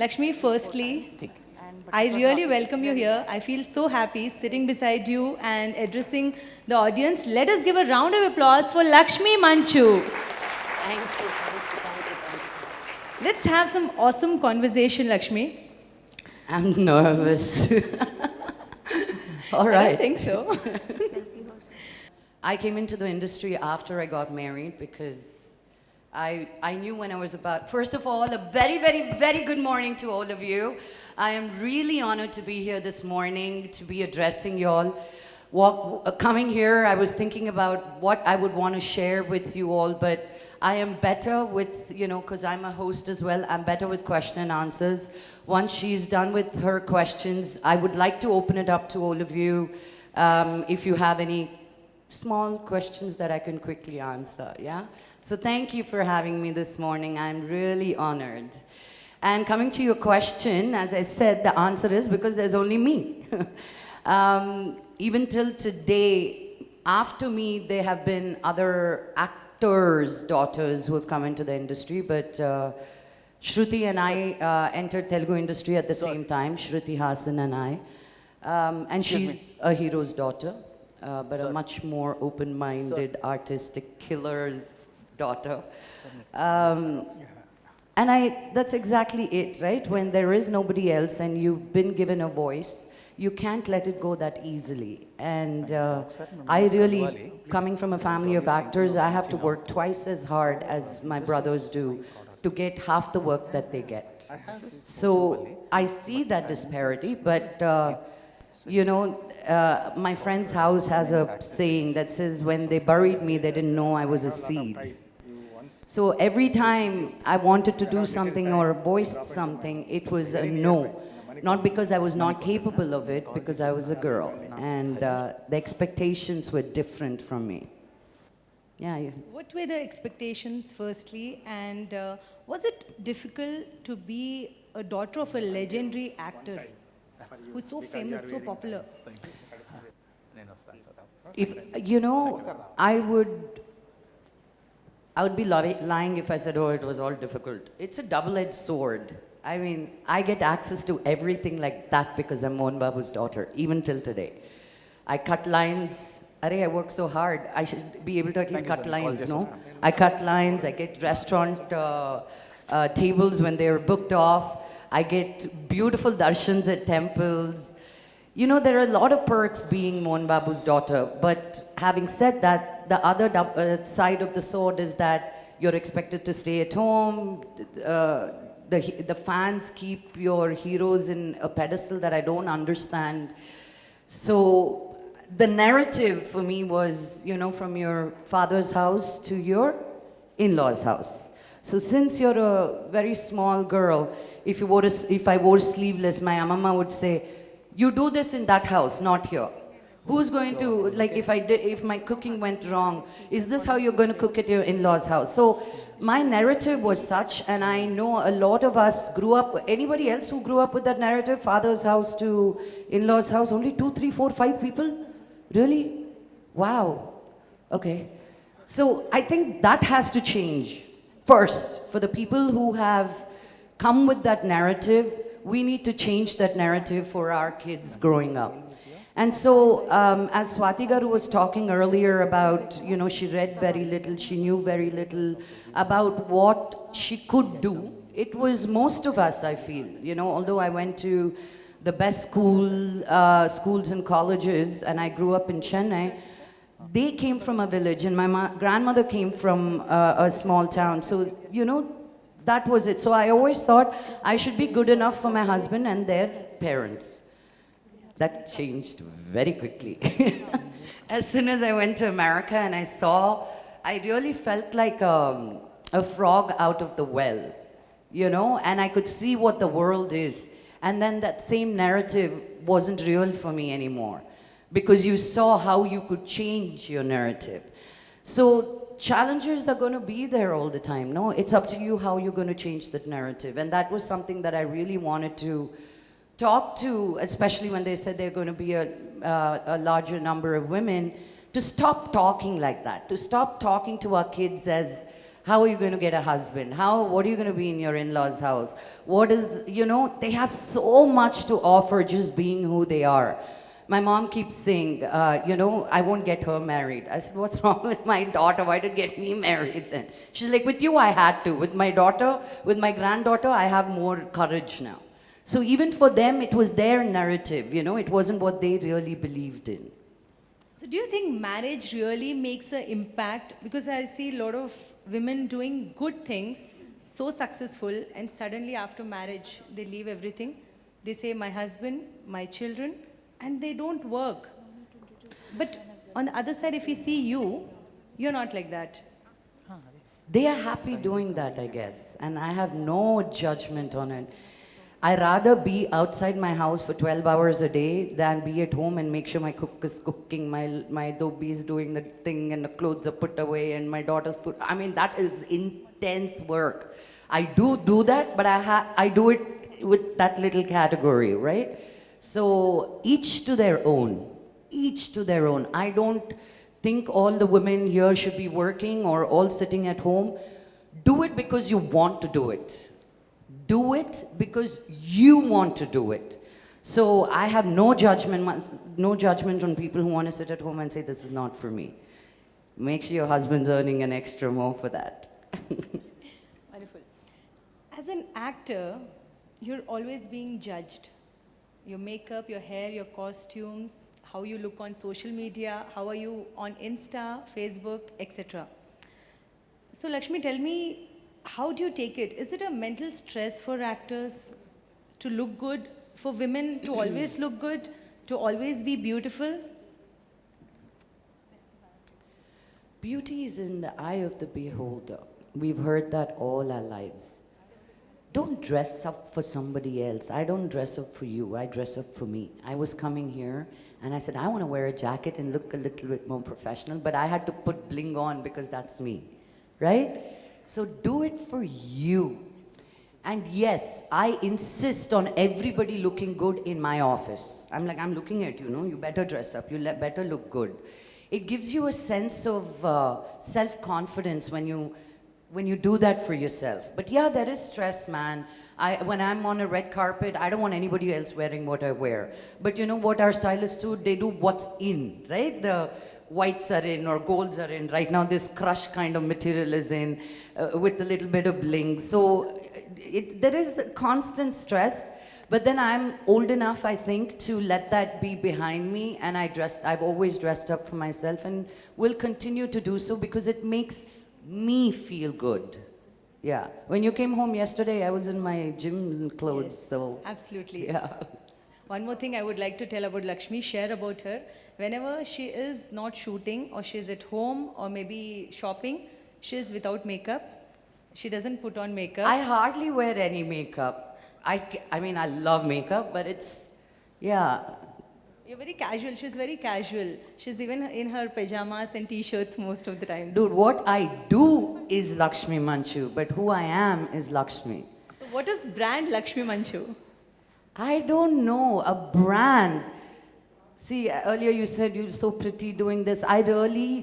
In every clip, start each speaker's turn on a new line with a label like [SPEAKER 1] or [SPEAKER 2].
[SPEAKER 1] Lakshmi, firstly, I really welcome you here. I feel so happy sitting beside you and addressing the audience. Let us give a round of applause for Lakshmi Manchu.
[SPEAKER 2] Thank you, thank you.
[SPEAKER 1] Let's have some awesome conversation, Lakshmi.
[SPEAKER 2] I'm nervous. All right.
[SPEAKER 1] I don't think so.
[SPEAKER 2] I came into the industry after I got married because I knew when I was about, first of all, a very, very, very good morning to all of you. I am really honored to be here this morning, to be addressing you all. Coming here, I was thinking about what I would want to share with you all, but I am better with, because I'm a host as well, I'm better with question and answers. Once she's done with her questions, I would like to open it up to all of you. If you have any small questions that I can quickly answer, yeah? So thank you for having me this morning. I'm really honored. And coming to your question, as I said, the answer is because there's only me. Even till today, after me, there have been other actors' daughters who have come into the industry, but Shruti and I entered Telugu industry at the same time, Shruti Hasan and I. And she's a hero's daughter, but a much more open-minded, artistic killer's daughter. And that's exactly it, right? When there is nobody else and you've been given a voice, you can't let it go that easily. And I really, coming from a family of actors, I have to work twice as hard as my brothers do to get half the work that they get. So I see that disparity, but my friend's house has a saying that says, when they buried me, they didn't know I was a seed. So every time I wanted to do something or voiced something, it was a no. Not because I was not capable of it, because I was a girl. And the expectations were different from me. Yeah.
[SPEAKER 1] What were the expectations, firstly? And was it difficult to be a daughter of a legendary actor who's so famous, so popular? I would be lying if I said, oh, it was all difficult. It's a double-edged sword. I mean, I get access to everything like that because I'm Mohan Babu's daughter, even till today. I cut lines. I work so hard. I should be able to at least cut lines, no? I cut lines. I get restaurant tables when they're booked off. I get beautiful darshans at temples. There are a lot of perks being Mohan Babu's daughter, but having said that, the other side of the sword is that you're expected to stay at home. The fans keep your heroes in a pedestal that I don't understand. So the narrative for me was, from your father's house to your in-laws' house. So since you're a very small girl, if I wore sleeveless, my mama would say, you do this in that house, not here. Who's going to, like, if my cooking went wrong, is this how you're going to cook at your in-laws' house? So my narrative was such, and I know a lot of us grew up, anybody else who grew up with that narrative, father's house to in-laws' house, only 2, 3, 4, 5 people? Really? Wow. Okay. So I think that has to change. First, for the people who have come with that narrative, we need to change that narrative for our kids growing up. And so, as Swati Garu was talking earlier about, she read very little, she knew very little about what she could do. It was most of us, I feel, although I went to the best schools and colleges, and I grew up in Chennai, they came from a village, and my grandmother came from a small town. So, that was it. So I always thought I should be good enough for my husband and their parents. That changed very quickly. As soon as I went to America and I really felt like a frog out of the well, and I could see what the world is. And then that same narrative wasn't real for me anymore because you saw how you could change your narrative. So challenges are going to be there all the time. No, it's up to you how you're going to change that narrative. And that was something that I really wanted to talk to, especially when they said they're going to be a larger number of women, to stop talking like that, to stop talking to our kids as How are you going to get a husband? What are you going to be in your in-laws' house? They have so much to offer just being who they are. My mom keeps saying, I won't get her married. I said, what's wrong with my daughter? Why did you get me married then? She's like, with you, I had to. With my daughter, with my granddaughter, I have more courage now. So even for them, it was their narrative, it wasn't what they really believed in.
[SPEAKER 3] So do you think marriage really makes an impact? Because I see a lot of women doing good things, so successful, and suddenly after marriage, they leave everything. They say, my husband, my children, and they don't work. But on the other side, if we see you, you're not like that.
[SPEAKER 1] They are happy doing that, I guess, and I have no judgment on it. I rather be outside my house for 12 hours a day than be at home and make sure my cook is cooking, my dhobi is doing the thing, and the clothes are put away, and my daughter's put. I mean, that is intense work. I do that, but I do it with that little category, right? So each to their own. Each to their own. I don't think all the women here should be working or all sitting at home. Do it because you want to do it. Do it because you want to do it. So I have no judgment on people who want to sit at home and say, this is not for me. Make sure your husband's earning an extra more for that.
[SPEAKER 3] Wonderful. As an actor, you're always being judged. Your makeup, your hair, your costumes, how you look on social media, how are you on Insta, Facebook, etc. So Lakshmi, tell me, how do you take it? Is it a mental stress for actors to look good, for women to always look good, to always be beautiful?
[SPEAKER 1] Beauty is in the eye of the beholder. We've heard that all our lives. Don't dress up for somebody else. I don't dress up for you. I dress up for me. I was coming here and I said, I want to wear a jacket and look a little bit more professional, but I had to put bling on because that's me, right? So do it for you. And yes, I insist on everybody looking good in my office. I'm looking at you, you better dress up, better look good. It gives you a sense of self-confidence when you do that for yourself. But yeah, there is stress, man. When I'm on a red carpet, I don't want anybody else wearing what I wear. But you know what our stylists do? They do what's in, right? The whites are in or golds are in. Right now, this crush kind of material is in with a little bit of bling. So there is a constant stress. But then I'm old enough, I think, to let that be behind me. And I've always dressed up for myself and will continue to do so because it makes me feel good. Yeah. When you came home yesterday, I was in my gym clothes.
[SPEAKER 3] Yes,
[SPEAKER 1] so
[SPEAKER 3] absolutely.
[SPEAKER 1] Yeah.
[SPEAKER 3] One more thing I would like to tell about Lakshmi, share about her. Whenever she is not shooting or she's at home or maybe shopping, she's without makeup. She doesn't put on makeup.
[SPEAKER 1] I hardly wear any makeup. I mean, I love makeup, but yeah.
[SPEAKER 3] You're very casual. She's very casual. She's even in her pajamas and t-shirts most of the time.
[SPEAKER 1] Dude, what I do is Lakshmi Manchu, but who I am is Lakshmi.
[SPEAKER 3] So what is brand Lakshmi Manchu?
[SPEAKER 1] I don't know, a brand. See, earlier you said you're so pretty doing this. I really,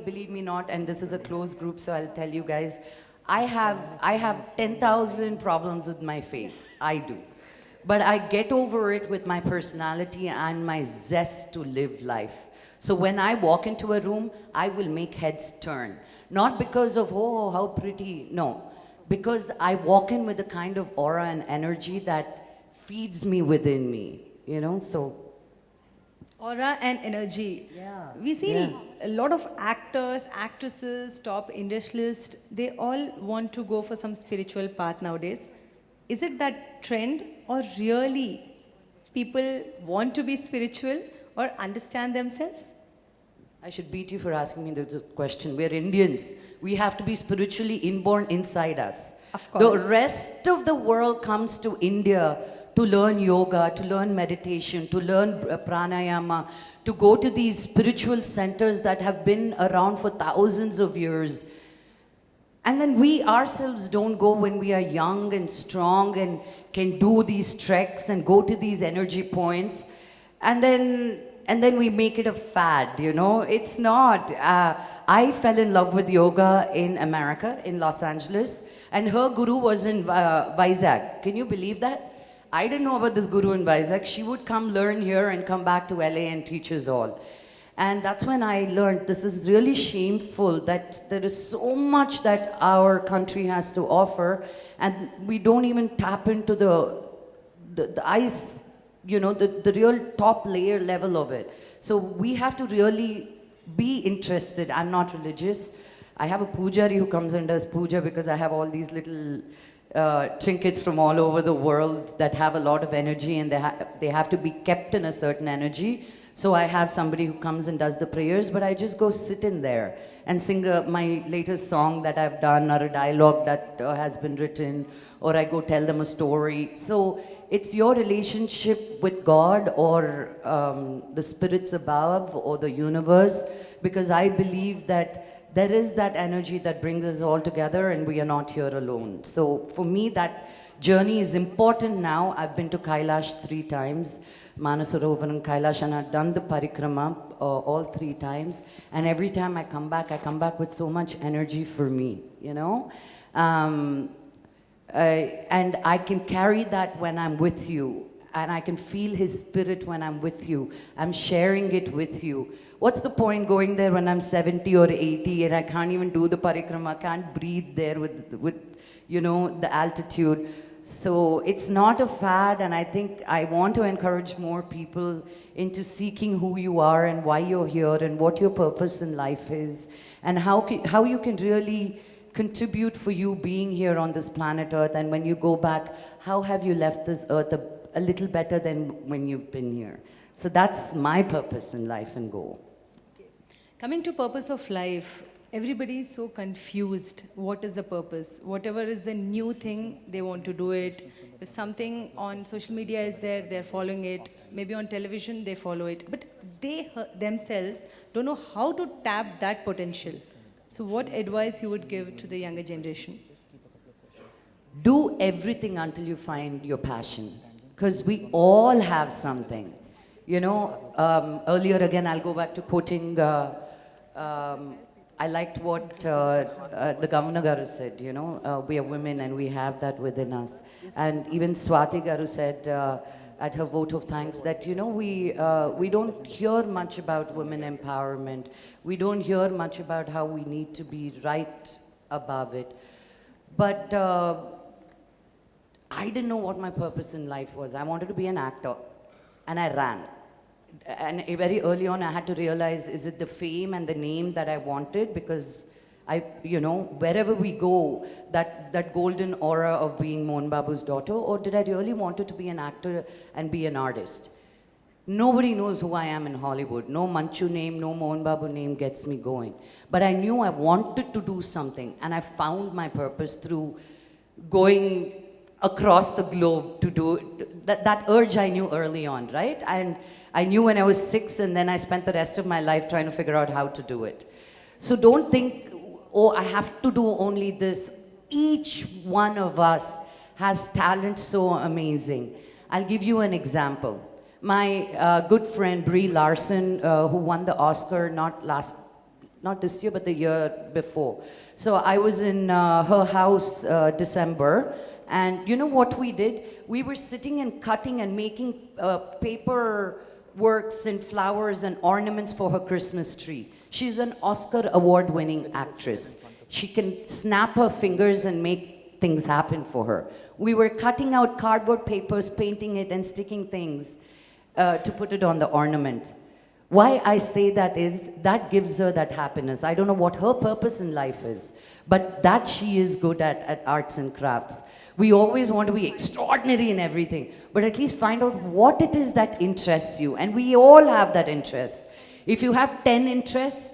[SPEAKER 1] believe me not, and this is a closed group, so I'll tell you guys, I have 10,000 problems with my face. I do. But I get over it with my personality and my zest to live life. So when I walk into a room, I will make heads turn. Not because of, oh, how pretty, no. Because I walk in with a kind of aura and energy that feeds me within me, so.
[SPEAKER 3] Aura and energy.
[SPEAKER 1] Yeah.
[SPEAKER 3] We see a lot of actors, actresses, top industrialists, they all want to go for some spiritual path nowadays. Is it that trend, or really people want to be spiritual or understand themselves?
[SPEAKER 1] I should beat you for asking me the question. We're Indians. We have to be spiritually inborn inside us.
[SPEAKER 3] Of course.
[SPEAKER 1] The rest of the world comes to India to learn yoga, to learn meditation, to learn pranayama, to go to these spiritual centers that have been around for thousands of years. And then we ourselves don't go when we are young and strong and can do these treks and go to these energy points. And then
[SPEAKER 2] we make it a fad, you know. It's not. I fell in love with yoga in America, in Los Angeles, and her guru was in Vizag. Can you believe that? I didn't know about this guru in Vizag. She would come learn here and come back to LA and teach us all. And that's when I learned this is really shameful that there is so much that our country has to offer, and we don't even tap into the ice, you know, the real top layer level of it. So we have to really be interested. I'm not religious. I have a pujari who comes and does puja because I have all these little trinkets from all over the world that have a lot of energy, and they have to be kept in a certain energy. So I have somebody who comes and does the prayers, but I just go sit in there and sing my latest song that I've done, or a dialogue that has been written, or I go tell them a story. So it's your relationship with God, or the spirits above, or the universe, because I believe that there is that energy that brings us all together, and we are not here alone. So for me, that journey is important now. I've been to Kailash 3 times. Manasarovar and Kailash, and I've done the parikrama all 3 times, and every time I come back with so much energy for me, you know. And I can carry that when I'm with you, and I can feel his spirit when I'm with you. I'm sharing it with you. What's the point going there when I'm 70 or 80 and I can't even do the parikrama, can't breathe there with you know, the altitude. So it's not a fad, and I think I want to encourage more people into seeking who you are and why you're here and what your purpose in life is, and how you can really contribute for you being here on this planet Earth, and when you go back, how have you left this earth a little better than when you've been here. So that's my purpose in life and goal.
[SPEAKER 3] Okay. Coming to purpose of life, everybody is so confused. What is the purpose? Whatever is the new thing, they want to do it. If something on social media is there, they're following it. Maybe on television, they follow it. But they themselves don't know how to tap that potential. So what advice you would give to the younger generation?
[SPEAKER 2] Do everything until you find your passion, because we all have something. You know, earlier again, I'll go back to quoting I liked what the Governor Garu said, you know, we are women and we have that within us. And even Swati Garu said at her vote of thanks that, you know, we don't hear much about women empowerment. We don't hear much about how we need to be right above it. But I didn't know what my purpose in life was. I wanted to be an actor, and I ran. And very early on, I had to realize, is it the fame and the name that I wanted? Because you know, wherever we go, that golden aura of being Mohan Babu's daughter, or did I really wanted to be an actor and be an artist? Nobody knows who I am in Hollywood. No Manchu name, no Mohan Babu name gets me going. But I knew I wanted to do something, and I found my purpose through going across the globe to do that urge I knew early on, right? And I knew when I was 6, and then I spent the rest of my life trying to figure out how to do it. So don't think, oh, I have to do only this. Each one of us has talent so amazing. I'll give you an example. My good friend Brie Larson, who won the Oscar not this year, but the year before. So I was in her house December, and you know what we did? We were sitting and cutting and making paper works and flowers and ornaments for her Christmas tree. She's an Oscar award-winning actress. She can snap her fingers and make things happen for her. We were cutting out cardboard papers, painting it, and sticking things to put it on the ornament. Why I say that is, that gives her that happiness. I don't know what her purpose in life is, but that she is good at arts and crafts. We always want to be extraordinary in everything, but at least find out what it is that interests you. And we all have that interest. If you have 10 interests,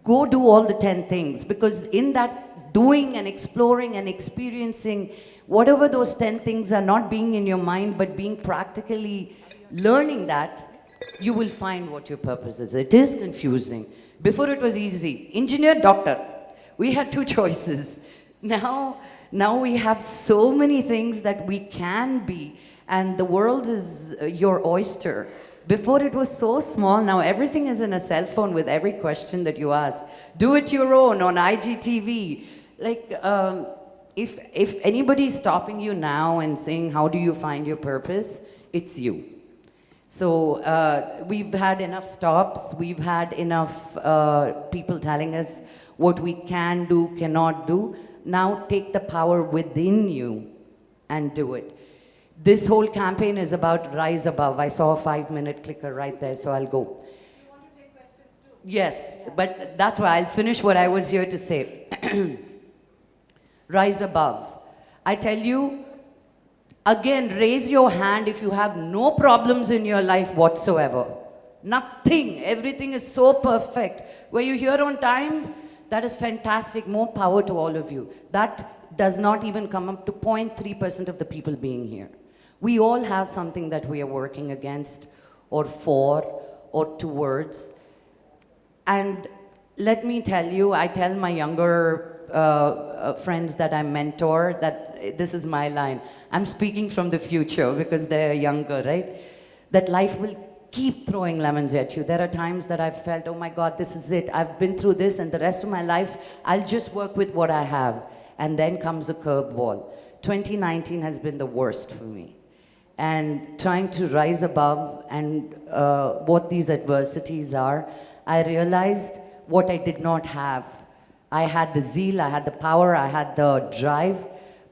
[SPEAKER 2] go do all the 10 things, because in that doing and exploring and experiencing, whatever those 10 things are, not being in your mind, but being practically learning that, you will find what your purpose is. It is confusing. Before it was easy. Engineer, doctor. We had 2 choices. Now we have so many things that we can be, and the world is your oyster. Before it was so small, now everything is in a cell phone with every question that you ask. Do it your own on IGTV. Like, if anybody is stopping you now and saying, how do you find your purpose? It's you. So we've had enough stops. We've had enough people telling us what we can do, cannot do. Now take the power within you and do it. This whole campaign is about rise above. I saw a 5-minute clicker right there, so I'll go. You want to take questions too? Yes, but that's why I'll finish what I was here to say. Rise above. I tell you, again, raise your hand if you have no problems in your life whatsoever. Nothing. Everything is so perfect. Were you here on time? That is fantastic. More power to all of you. That does not even come up to 0.3% of the people being here. We all have something that we are working against or for or towards. And let me tell you, I tell my younger friends that I mentor that this is my line. I'm speaking from the future because they're younger, right? That life will keep throwing lemons at you. There are times that I've felt, oh my God, this is it. I've been through this and the rest of my life, I'll just work with what I have. And then comes a curveball. 2019 has been the worst for me. And trying to rise above and what these adversities are, I realized what I did not have. I had the zeal, I had the power, I had the drive,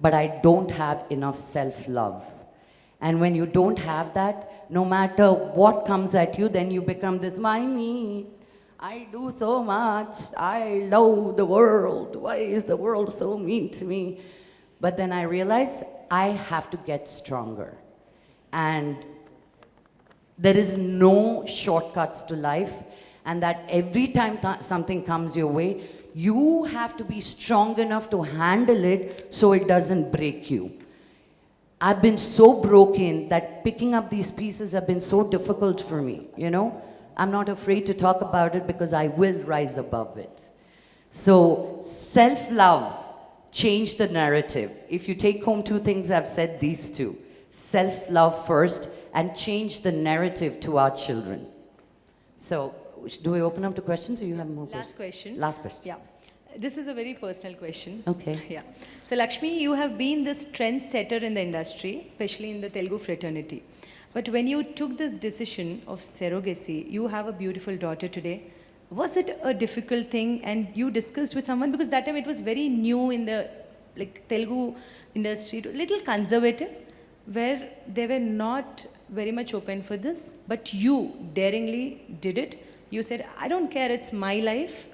[SPEAKER 2] but I don't have enough self-love. And when you don't have that, no matter what comes at you, then you become this, why me? I do so much, I love the world, why is the world so mean to me? But then I realized I have to get stronger. And there is no shortcuts to life, and that every time something comes your way, you have to be strong enough to handle it so it doesn't break you. I've been so broken that picking up these pieces have been so difficult for me, you know? I'm not afraid to talk about it because I will rise above it. So self-love, change the narrative. If you take home 2 things, I've said these 2. Self-love first and change the narrative to our children. So do we open up to questions or you have more questions?
[SPEAKER 3] Last question.
[SPEAKER 2] Last question.
[SPEAKER 3] Yeah. This is a very personal question.
[SPEAKER 2] Okay.
[SPEAKER 3] Yeah. So Lakshmi, you have been this trendsetter in the industry, especially in the Telugu fraternity. But when you took this decision of surrogacy, you have a beautiful daughter today. Was it a difficult thing and you discussed with someone? Because that time it was very new in the Telugu industry, little conservative, where they were not very much open for this. But you daringly did it. You said, I don't care, it's my life.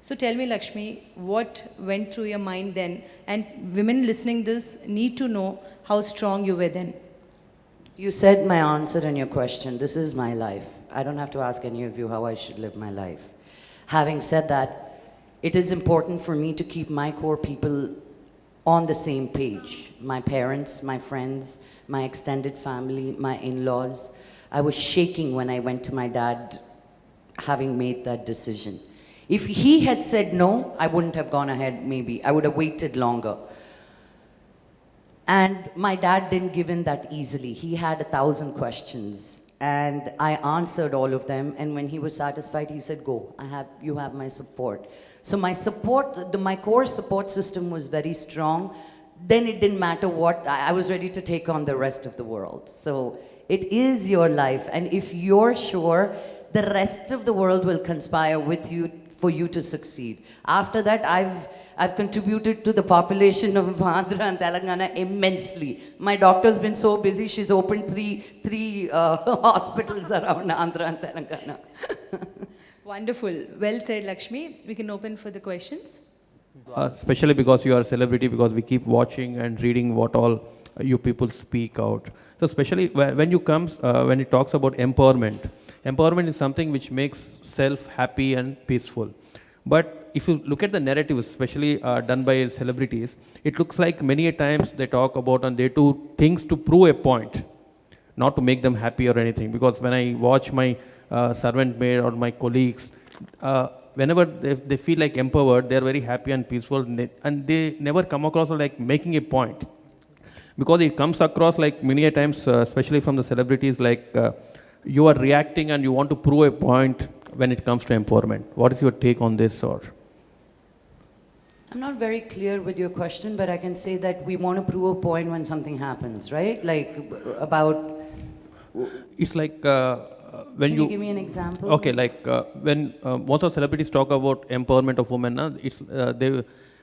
[SPEAKER 3] So tell me, Lakshmi, what went through your mind then? And women listening this need to know how strong you were then.
[SPEAKER 2] You said my answer in your question. This is my life. I don't have to ask any of you how I should live my life. Having said that, it is important for me to keep my core people on the same page. My parents, my friends, my extended family, my in-laws. I was shaking when I went to my dad having made that decision. If he had said no, I wouldn't have gone ahead maybe. I would have waited longer. And my dad didn't give in that easily. He had 1,000 questions. And I answered all of them. And when he was satisfied, he said, go, you have my support. So my support, my core support system was very strong. Then it didn't matter what, I was ready to take on the rest of the world. So it is your life. And if you're sure, the rest of the world will conspire with you for you to succeed. After that, I've contributed to the population of Andhra and Telangana immensely. My doctor's been so busy, she's opened three hospitals around Andhra and Telangana.
[SPEAKER 3] Wonderful. Well said, Lakshmi. We can open for the questions.
[SPEAKER 4] Especially because you are a celebrity, because we keep watching and reading what all you people speak out. So especially when it talks about empowerment, empowerment is something which makes self happy and peaceful. But if you look at the narrative, especially done by celebrities, it looks like many a times they talk about and they do things to prove a point, not to make them happy or anything. Because when I watch my servant maid or my colleagues, whenever they feel like empowered, they are very happy and peaceful, and they never come across like making a point. Because it comes across like many a times, especially from the celebrities, like you are reacting and you want to prove a point when it comes to empowerment. What is your take on this, or?
[SPEAKER 2] I'm not very clear with your question, but I can say that we want to prove a point when something happens, right? Like about.
[SPEAKER 4] It's like when
[SPEAKER 2] Can you give me an example?
[SPEAKER 4] Okay, like when most of celebrities talk about empowerment of women,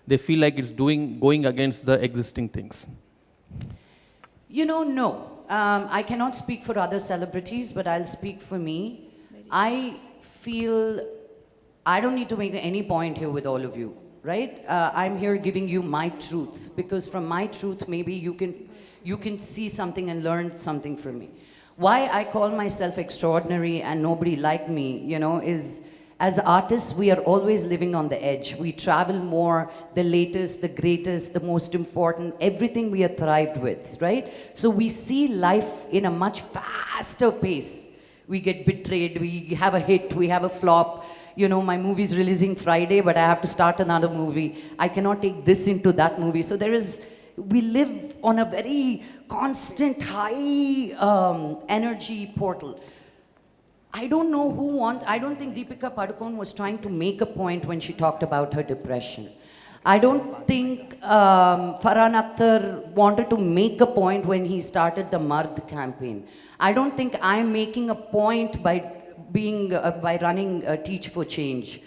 [SPEAKER 4] they feel like it's going against the existing things.
[SPEAKER 2] No. I cannot speak for other celebrities, but I'll speak for me. I feel I don't need to make any point here with all of you, right? I'm here giving you my truth, because from my truth, maybe you can see something and learn something from me. Why I call myself extraordinary and nobody like me, is as artists, we are always living on the edge. We travel more, the latest, the greatest, the most important, everything we are thrived with, right? So we see life in a much faster pace. We get betrayed, we have a hit, we have a flop. My movie's releasing Friday, but I have to start another movie. I cannot take this into that movie. So we live on a very constant high energy portal. I don't think Deepika Padukone was trying to make a point when she talked about her depression. I don't think Farhan Akhtar wanted to make a point when he started the Mard campaign. I don't think I'm making a point by running Teach for Change.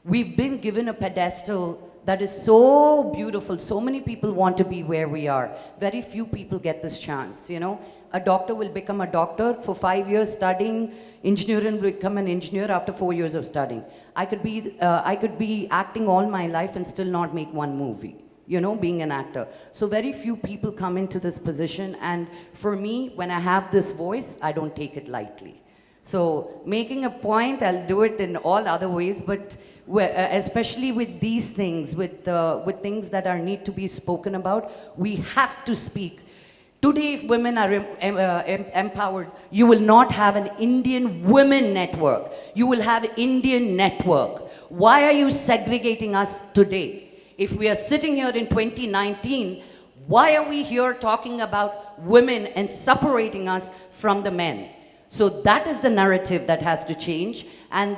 [SPEAKER 2] We've been given a pedestal that is so beautiful. So many people want to be where we are. Very few people get this chance, A doctor will become a doctor for 5 years studying. Engineer will become an engineer after 4 years of studying. I could be acting all my life and still not make one movie, being an actor. So very few people come into this position, and for me, when I have this voice, I don't take it lightly. So making a point, I'll do it in all other ways, but especially with these things, with things that need to be spoken about, we have to speak. Today, if women are empowered, you will not have an Indian women network. You will have Indian network. Why are you segregating us today? If we are sitting here in 2019, why are we here talking about women and separating us from the men? So that is the narrative that has to change, and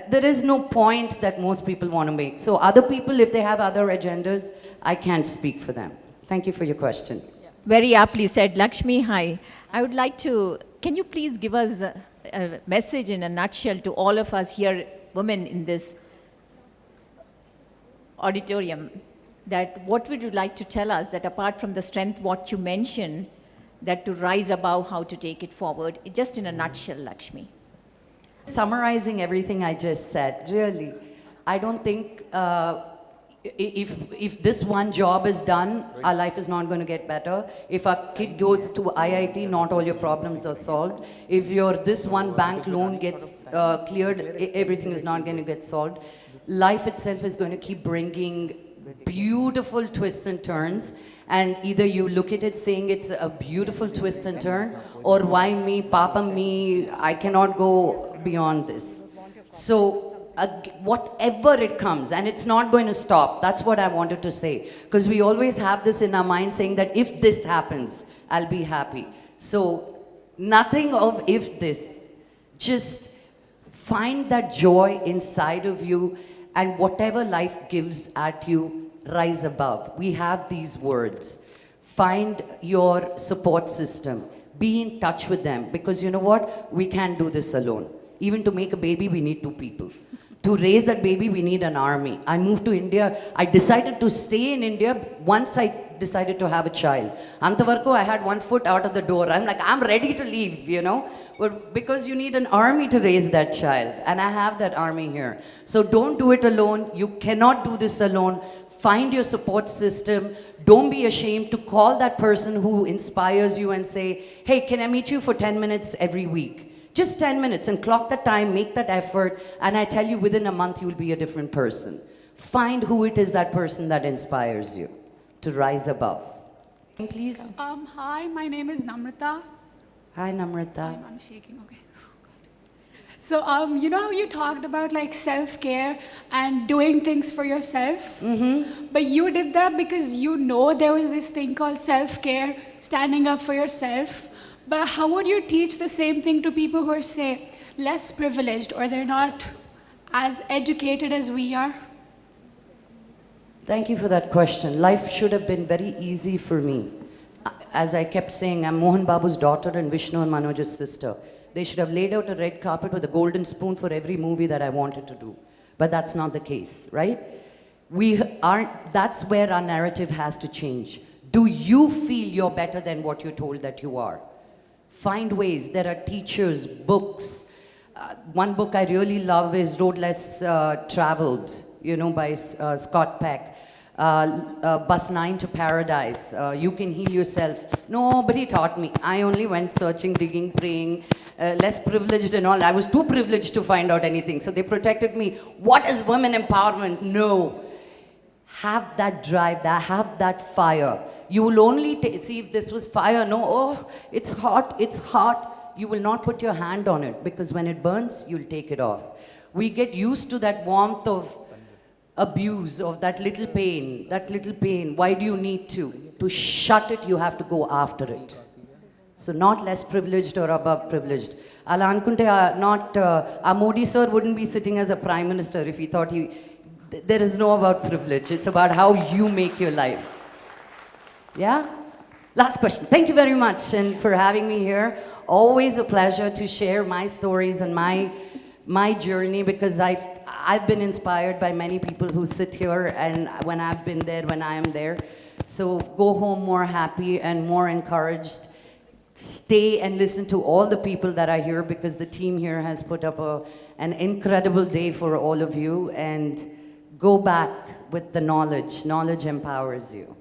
[SPEAKER 2] there is no point that most people want to make. So other people, if they have other agendas, I can't speak for them. Thank you for your question.
[SPEAKER 5] Very aptly said. Lakshmi, hi. I would like to, can you please give us a message in a nutshell to all of us here, women in this auditorium, that what would you like to tell us, that apart from the strength, what you mentioned, that to rise above, how to take it forward, just in a nutshell, Lakshmi.
[SPEAKER 2] Summarizing everything I just said, really, I don't think if this one job is done, our life is not going to get better. If our kid goes to IIT, not all your problems are solved. If this one bank loan gets cleared, everything is not going to get solved. Life itself is going to keep bringing beautiful twists and turns, and either you look at it saying it's a beautiful twist and turn, or why me, papa me, I cannot go beyond this. So whatever it comes, and it's not going to stop. That's what I wanted to say, because we always have this in our mind saying that if this happens, I'll be happy. So nothing of if this, just find that joy inside of you, and whatever life gives at you, rise above. We have these words. Find your support system. Be in touch with them, because you know what? We can't do this alone. Even to make a baby, we need 2 people. To raise that baby, we need an army. I moved to India. I decided to stay in India once I decided to have a child. Antavarko, I had 1 foot out of the door. I'm like, I'm ready to leave, But because you need an army to raise that child. And I have that army here. So don't do it alone. You cannot do this alone. Find your support system. Don't be ashamed to call that person who inspires you and say, hey, can I meet you for 10 minutes every week? Just 10 minutes, and clock the time, make that effort, and I tell you, within a month, you'll be a different person. Find who it is, that person that inspires you to rise above. Please.
[SPEAKER 6] Hi, my name is Namrata.
[SPEAKER 2] Hi, Namrata.
[SPEAKER 6] I'm shaking, okay. So, you know how you talked about like self-care and doing things for yourself? Mm-hmm. But you did that because there was this thing called self-care, standing up for yourself. But how would you teach the same thing to people who are, say, less privileged or they're not as educated as we are?
[SPEAKER 2] Thank you for that question. Life should have been very easy for me. As I kept saying, I'm Mohan Babu's daughter and Vishnu and Manoj's sister. They should have laid out a red carpet with a golden spoon for every movie that I wanted to do. But that's not the case, right? That's where our narrative has to change. Do you feel you're better than what you're told that you are? Find ways. There are teachers, books. One book I really love is Road Less Traveled, by Scott Peck. Bus 9 to Paradise. You can heal yourself. Nobody taught me. I only went searching, digging, praying, less privileged and all. I was too privileged to find out anything. So they protected me. What is women empowerment? No. Have that drive, have that fire. You will only see if this was fire. No, oh, it's hot, it's hot. You will not put your hand on it because when it burns, you'll take it off. We get used to that warmth of abuse, of that little pain, Why do you need to? To shut it, you have to go after it. So not less privileged or above privileged. Ala ankunte not, Modi sir wouldn't be sitting as a prime minister if he thought there is no about privilege. It's about how you make your life. Yeah? Last question. Thank you very much and for having me here. Always a pleasure to share my stories and my journey because I've been inspired by many people who sit here and when I've been there, when I am there. So go home more happy and more encouraged. Stay and listen to all the people that are here because the team here has put up an incredible day for all of you and go back with the knowledge. Knowledge empowers you.